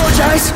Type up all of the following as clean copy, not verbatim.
apologize?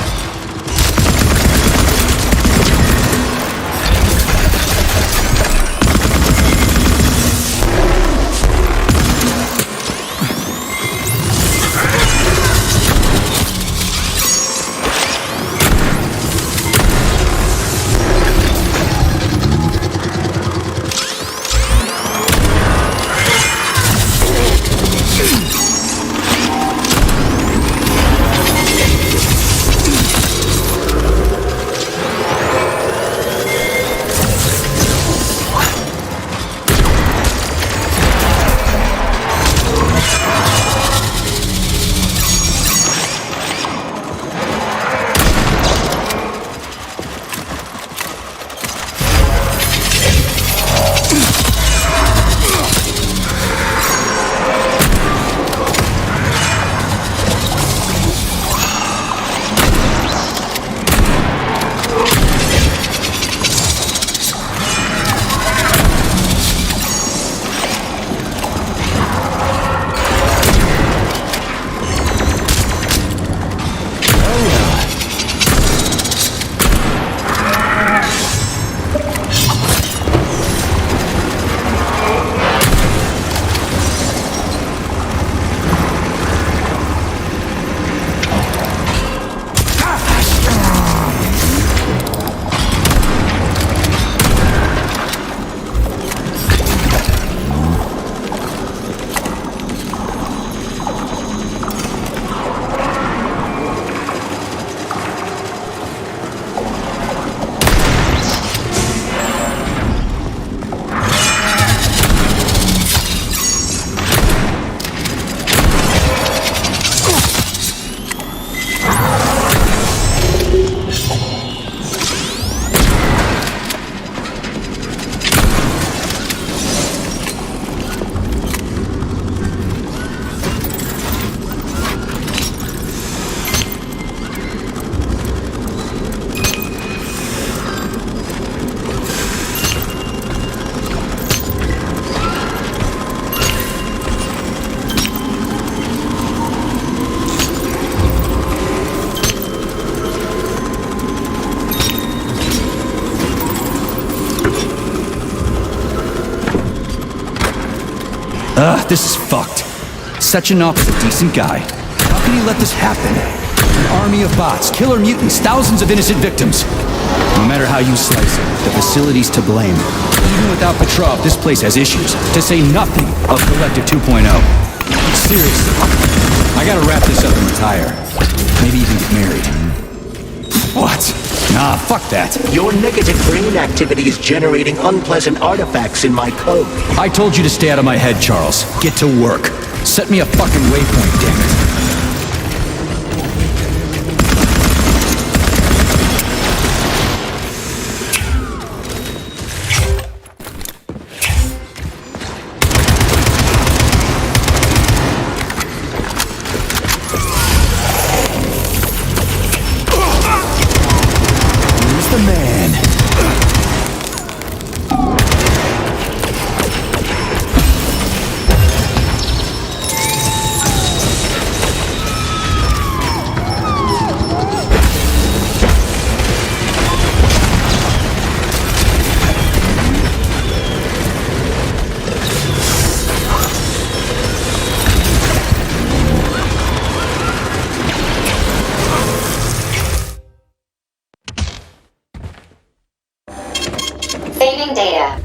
This is fucked. Sechenov is a decent guy. How can he let this happen? An army of bots, killer mutants, thousands of innocent victims. No matter how you slice it, the facility's to blame. Even without Petrov, this place has issues, to say nothing of Collective 2.0. Seriously, I gotta wrap this up and retire. Maybe even get married. What? Nah, fuck that. Your negative brain activity is generating unpleasant artifacts in my code. I told you to stay out of my head, Charles. Get to work. Set me a fucking waypoint, damn it. Saving data.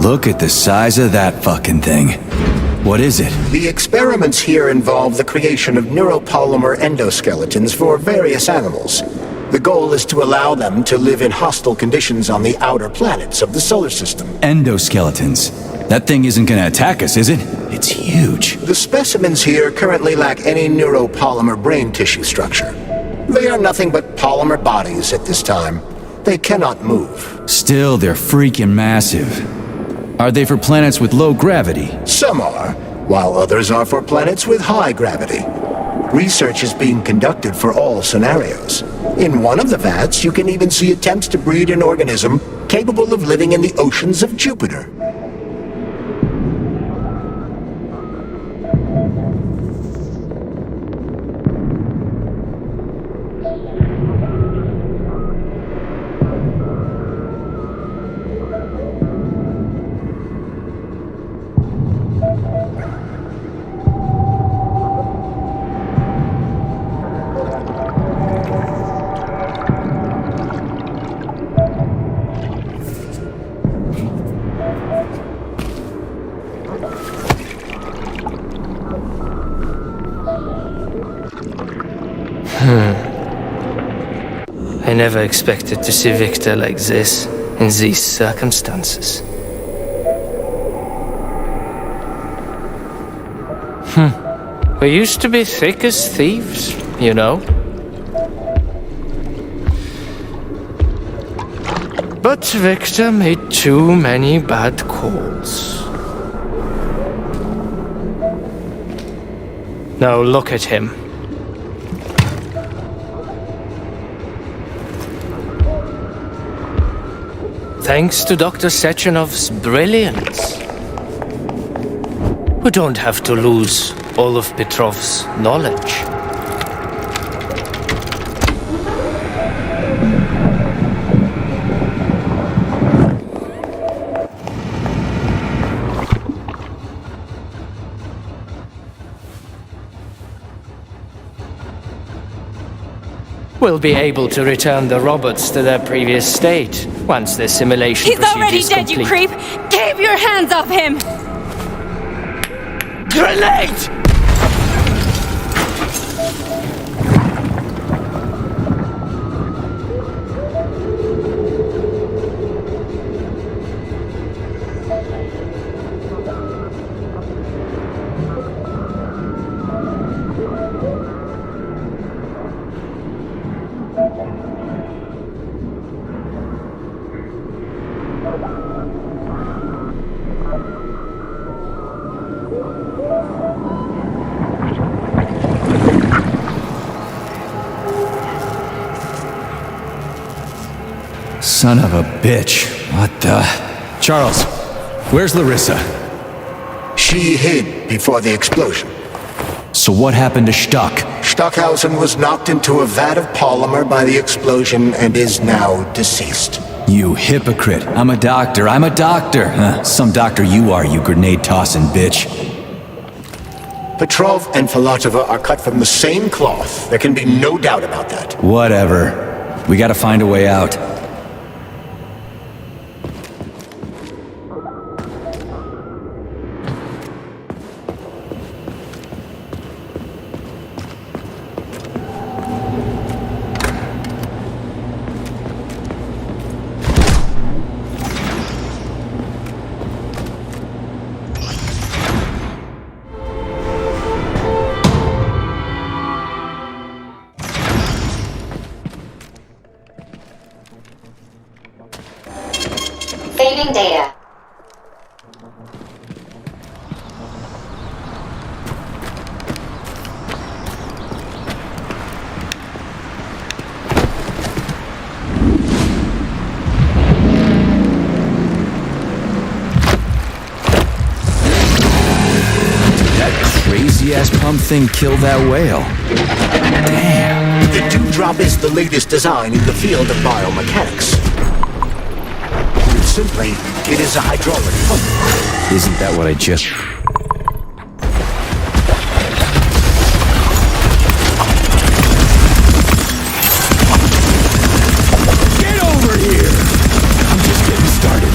Look at the size of that fucking thing. What is it? The experiments here involve the creation of neuropolymer endoskeletons for various animals. The goal is to allow them to live in hostile conditions on the outer planets of the solar system. Endoskeletons. That thing isn't gonna attack us, is it? It's huge. The specimens here currently lack any neuropolymer brain tissue structure. They are nothing but polymer bodies at this time. They cannot move. Still, they're freaking massive. Are they for planets with low gravity? Some are, while others are for planets with high gravity. Research is being conducted for all scenarios. In one of the vats, you can even see attempts to breed an organism capable of living in the oceans of Jupiter. I never expected to see Victor like this, in these circumstances. We used to be thick as thieves, you know. But Victor made too many bad calls. Now look at him. Thanks to Dr. Sechenov's brilliance, we don't have to lose all of Petrov's knowledge. We'll be able to return the robots to their previous state once the simulation He's already dead, complete. you creep! Keep your hands off him! Grenade! Son of a bitch. What the... Charles, where's Larissa? She hid before the explosion. So what happened to Stuck? Stockhausen was knocked into a vat of polymer by the explosion and is now deceased. You hypocrite. I'm a doctor. Some doctor you are, you grenade-tossing bitch. Petrov and Filatova are cut from the same cloth. There can be no doubt about that. Whatever. We gotta find a way out. Saving data. That crazy-ass pump thing killed that whale. Damn. The Dewdrop is the latest design in the field of biomechanics. Simply, it is a hydraulic pump. Isn't that what I just... Get over here! I'm just getting started.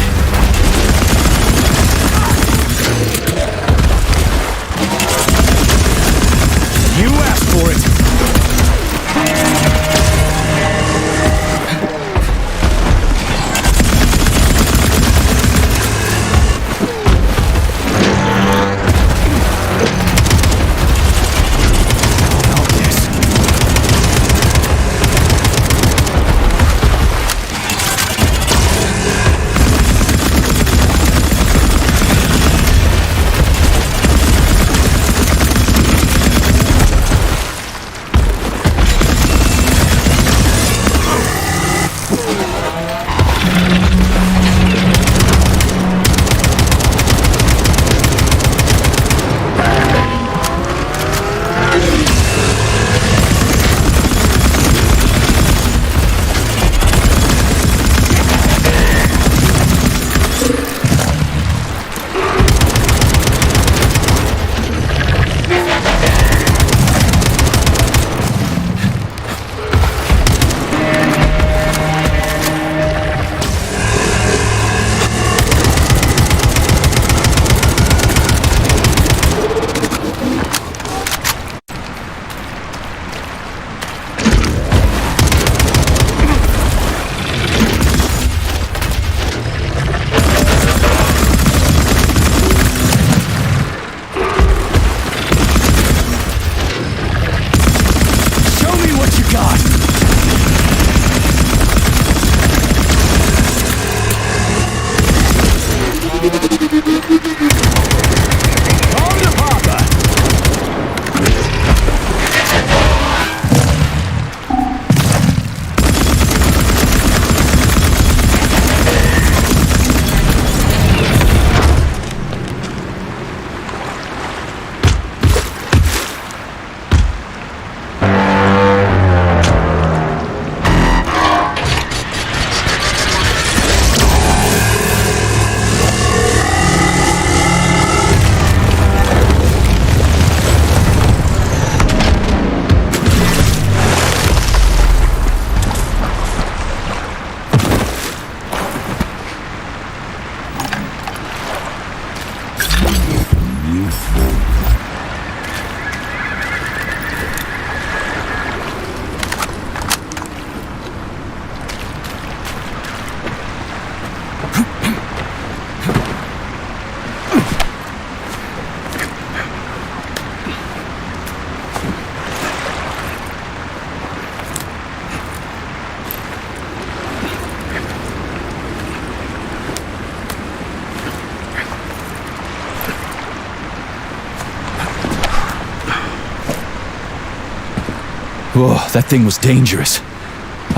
Whoa, that thing was dangerous.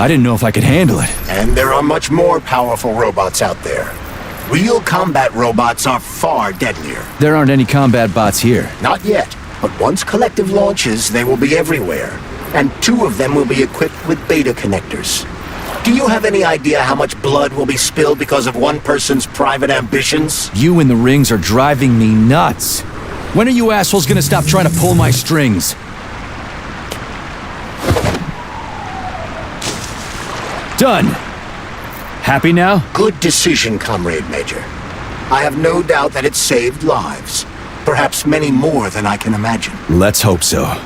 I didn't know if I could handle it. And there are much more powerful robots out there. Real combat robots are far deadlier. There aren't any combat bots here. Not yet, but once Collective launches, they will be everywhere. And 2 of them will be equipped with beta connectors. Do you have any idea how much blood will be spilled because of one person's private ambitions? You in the rings are driving me nuts. When are you assholes gonna stop trying to pull my strings? Done. Happy now? Good decision, Comrade Major. I have no doubt that it saved lives. Perhaps many more than I can imagine. Let's hope so.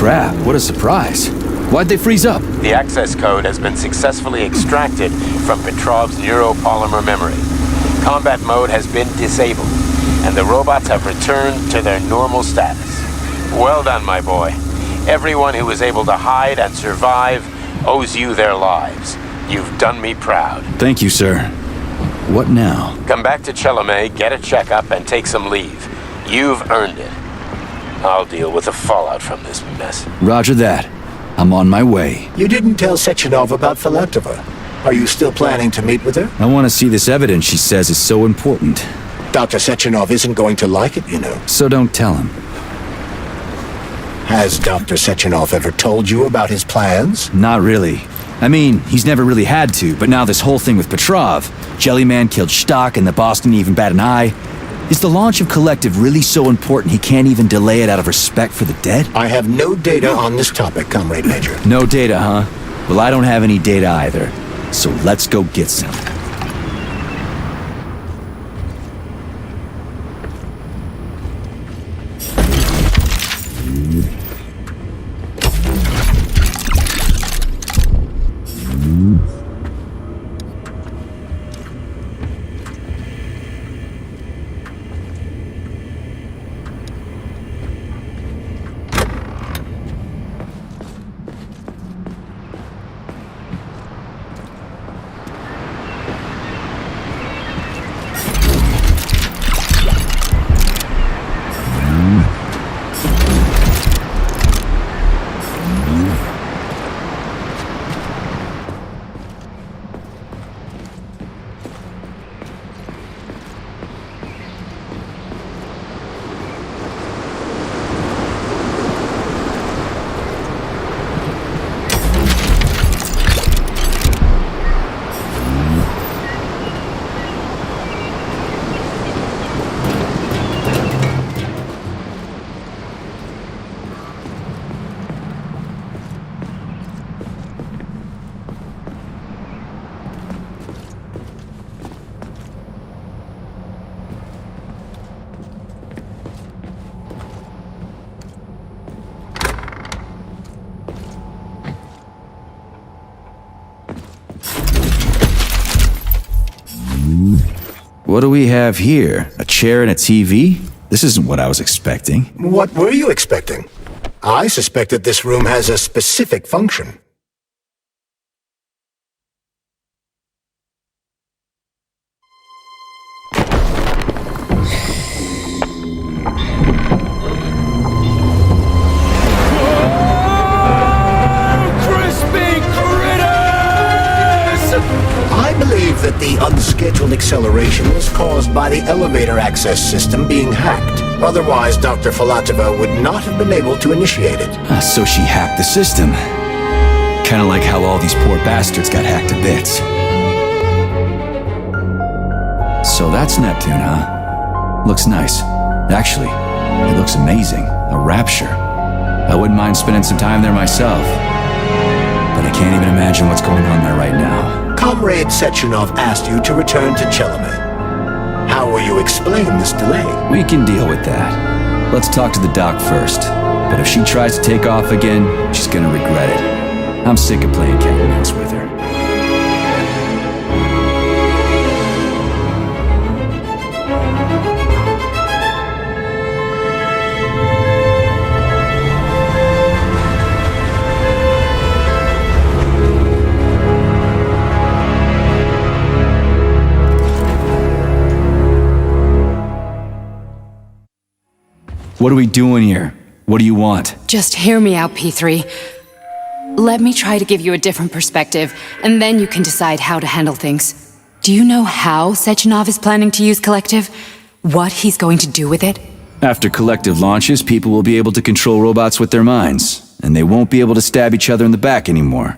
Crap, what a surprise. Why'd they freeze up? The access code has been successfully extracted from Petrov's neuropolymer memory. Combat mode has been disabled, and the robots have returned to their normal status. Well done, my boy. Everyone who was able to hide and survive owes you their lives. You've done me proud. Thank you, sir. What now? Come back to Chelomey, get a checkup, and take some leave. You've earned it. I'll deal with the fallout from this mess. Roger that. I'm on my way. You didn't tell Sechenov about Filatova. Are you still planning to meet with her? I want to see this evidence she says is so important. Dr. Sechenov isn't going to like it, you know. So don't tell him. Has Dr. Sechenov ever told you about his plans? Not really. I mean, he's never really had to, but now this whole thing with Petrov, Jellyman killed Stock and the boss didn't even bat an eye. Is the launch of Collective really so important he can't even delay it out of respect for the dead? I have no data on this topic, Comrade Major. No data, huh? Well, I don't have any data either. So let's go get some. What do we have here? A chair and a TV? This isn't what I was expecting. What were you expecting? I suspected this room has a specific function. I believe that the unscheduled acceleration was caused by the elevator access system being hacked. Otherwise, Dr. Filatova would not have been able to initiate it. So she hacked the system. Kinda like how all these poor bastards got hacked to bits. So that's Neptune, huh? Looks nice. Actually, it looks amazing. A rapture. I wouldn't mind spending some time there myself. But I can't even imagine what's going on there right now. Comrade Sechenov asked you to return to Chelomey. How will you explain this delay? We can deal with that. Let's talk to the doc first. But if she tries to take off again, she's gonna regret it. I'm sick of playing cat and mouse with her. What are we doing here? What do you want? Just hear me out, P3. Let me try to give you a different perspective, and then you can decide how to handle things. Do you know how Sechenov is planning to use Collective? What he's going to do with it? After Collective launches, people will be able to control robots with their minds, and they won't be able to stab each other in the back anymore.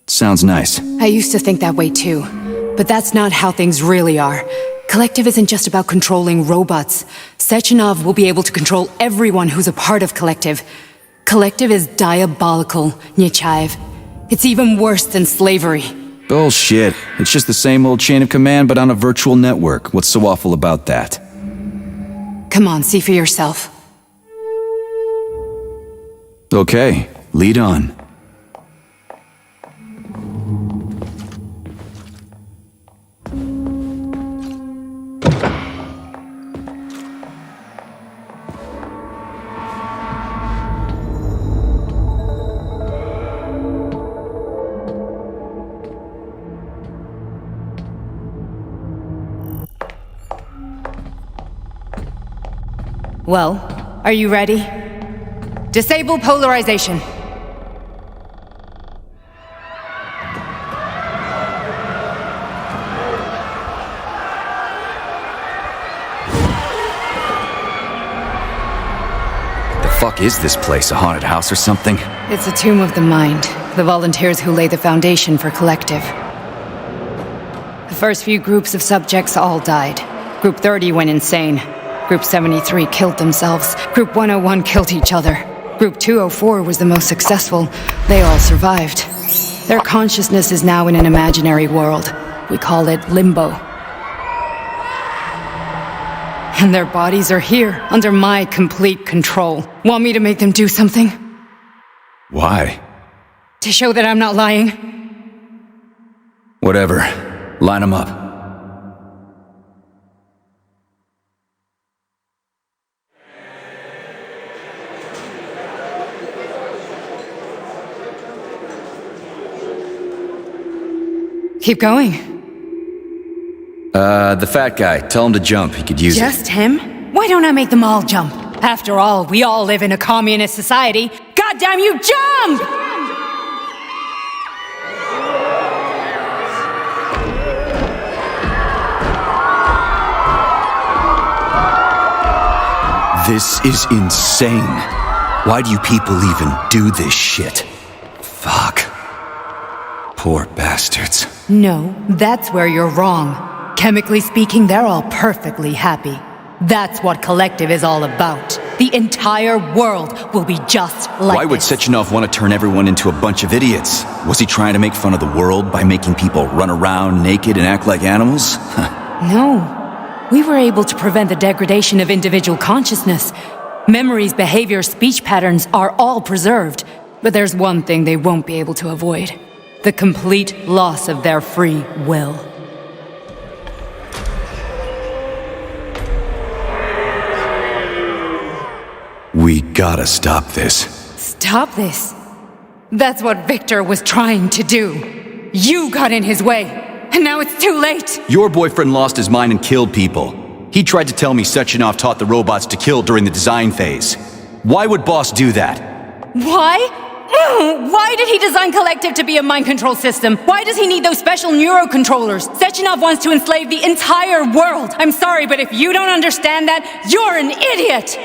Sounds nice. I used to think that way too, but that's not how things really are. Collective isn't just about controlling robots. Sechenov will be able to control everyone who's a part of Collective. Collective is diabolical, Nechayev. It's even worse than slavery. Bullshit. It's just the same old chain of command, but on a virtual network. What's so awful about that? Come on, see for yourself. Okay, lead on. Well, are you ready? Disable polarization. The fuck is this place? A haunted house or something? It's a tomb of the mind. The volunteers who lay the foundation for Collective. The first few groups of subjects all died. Group 30 went insane. Group 73 killed themselves. Group 101 killed each other. Group 204 was the most successful. They all survived. Their consciousness is now in an imaginary world. We call it Limbo. And their bodies are here, under my complete control. Want me to make them do something? Why? To show that I'm not lying? Whatever. Line them up. Keep going. The fat guy. Tell him to jump. He could use it. Just him? Why don't I make them all jump? After all, we all live in a communist society. Goddamn you, jump! This is insane. Why do you people even do this shit? Fuck. Poor bastards. No, that's where you're wrong. Chemically speaking, they're all perfectly happy. That's what Collective is all about. The entire world will be just like Why would this. Sechenov want to turn everyone into a bunch of idiots? Was he trying to make fun of the world by making people run around naked and act like animals? No. We were able to prevent the degradation of individual consciousness. Memories, behavior, speech patterns are all preserved. But there's one thing they won't be able to avoid. The complete loss of their free will. We gotta stop this. Stop this. That's what Victor was trying to do. You got in his way, and now it's too late. Your boyfriend lost his mind and killed people. He tried to tell me Sechenov taught the robots to kill during the design phase. Why would Boss do that? Why? Why did he design Collective to be a mind control system? Why does he need those special neurocontrollers? Sechenov wants to enslave the entire world. I'm sorry, but if you don't understand that, you're an idiot!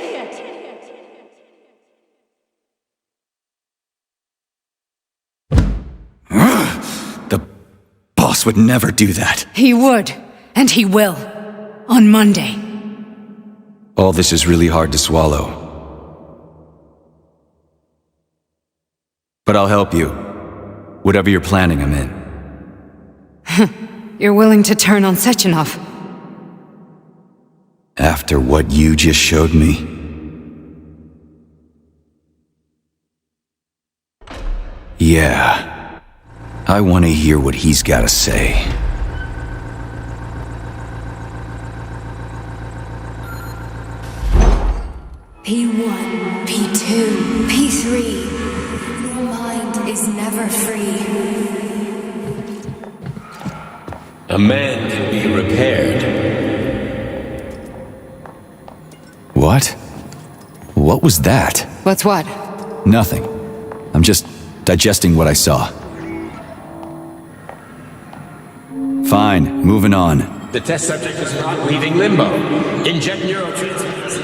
The boss would never do that. He would, and he will. On Monday. All this is really hard to swallow. But I'll help you. Whatever you're planning, I'm in. You're willing to turn on Sechenov? After what you just showed me? Yeah. I want to hear what he's got to say. P1, P2, P3. Your mind is never free. A man can be repaired. What? What was that? What's what? Nothing. I'm just digesting what I saw. Fine, moving on. The test subject is not leaving limbo. Inject neurotransmitters.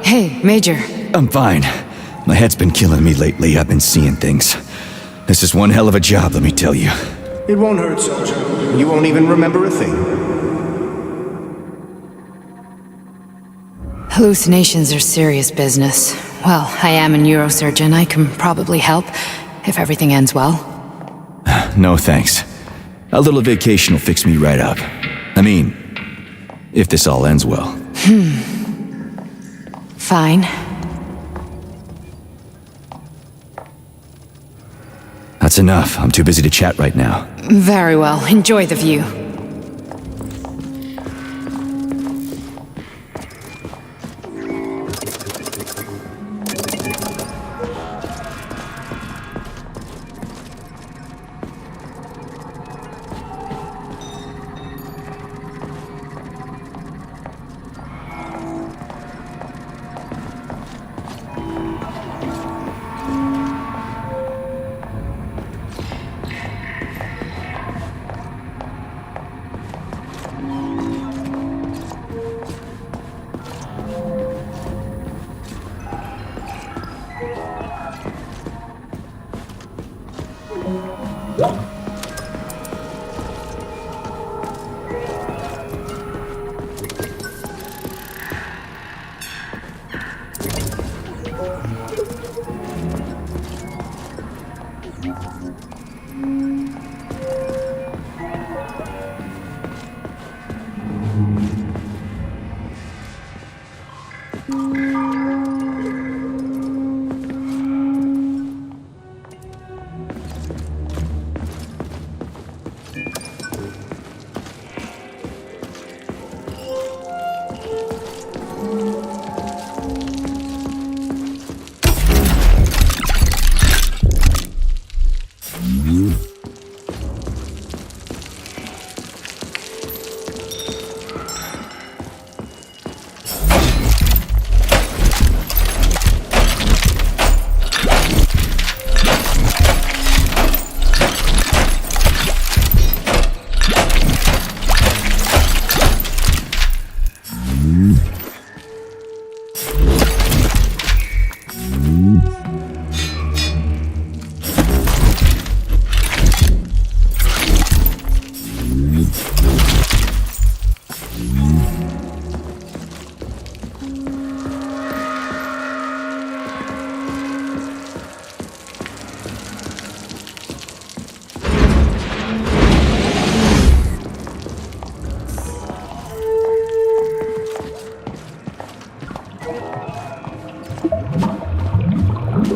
Hey, Major. I'm fine. My head's been killing me lately. I've been seeing things. This is one hell of a job, let me tell you. It won't hurt, soldier. You won't even remember a thing. Hallucinations are serious business. Well, I am a neurosurgeon. I can probably help, if everything ends well. No thanks. A little vacation will fix me right up. I mean, if this all ends well. Fine. That's enough. I'm too busy to chat right now. Very well. Enjoy the view.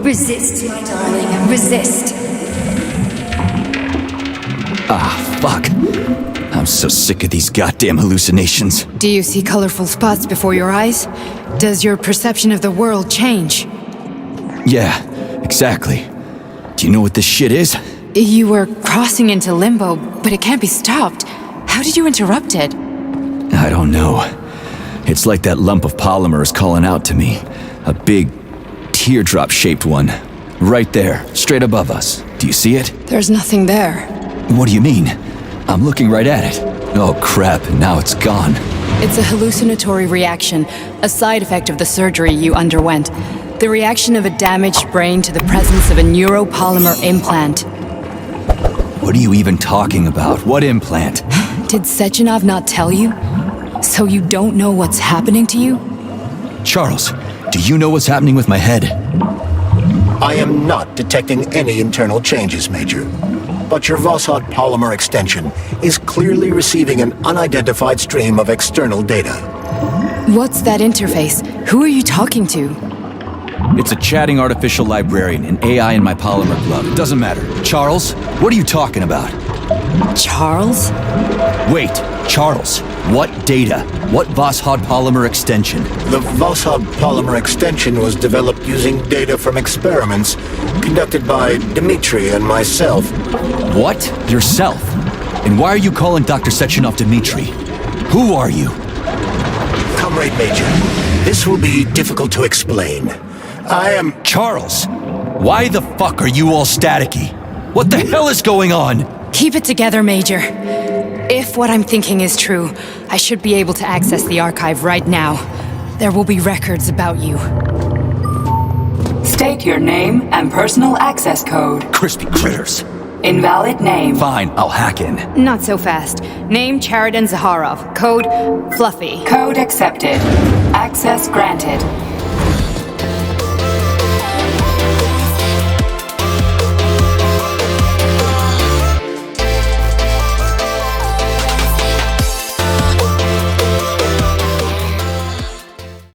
Resist, my darling. Resist. Fuck. I'm so sick of these goddamn hallucinations. Do you see colorful spots before your eyes? Does your perception of the world change? Yeah, exactly. Do you know what this shit is? You were crossing into limbo, but it can't be stopped. How did you interrupt it? I don't know. It's like that lump of polymer is calling out to me. A big, teardrop-shaped one. Right there, straight above us. Do you see it? There's nothing there. What do you mean? I'm looking right at it. Oh crap, now it's gone. It's a hallucinatory reaction, a side effect of the surgery you underwent. The reaction of a damaged brain to the presence of a neuropolymer implant. What are you even talking about? What implant? Did Sechenov not tell you? So you don't know what's happening to you? Charles, do you know what's happening with my head? I am not detecting any internal changes, Major. But your Voshod polymer extension is clearly receiving an unidentified stream of external data. What's that interface? Who are you talking to? It's a chatting artificial librarian, an AI in my polymer glove. It doesn't matter. Charles, what are you talking about? Charles? Wait, Charles, what data? What Voshod polymer extension? The Voshod polymer extension was developed using data from experiments conducted by Dmitri and myself. What? Yourself? And why are you calling Dr. Sechenov Dmitri? Who are you? Comrade Major, this will be difficult to explain. I am... Charles, why the fuck are you all staticky? What the hell is going on? Keep it together, Major. If what I'm thinking is true, I should be able to access the archive right now. There will be records about you. State your name and personal access code. Crispy critters. Invalid name. Fine, I'll hack in. Not so fast. Name Charidan Zaharov. Code Fluffy. Code accepted. Access granted.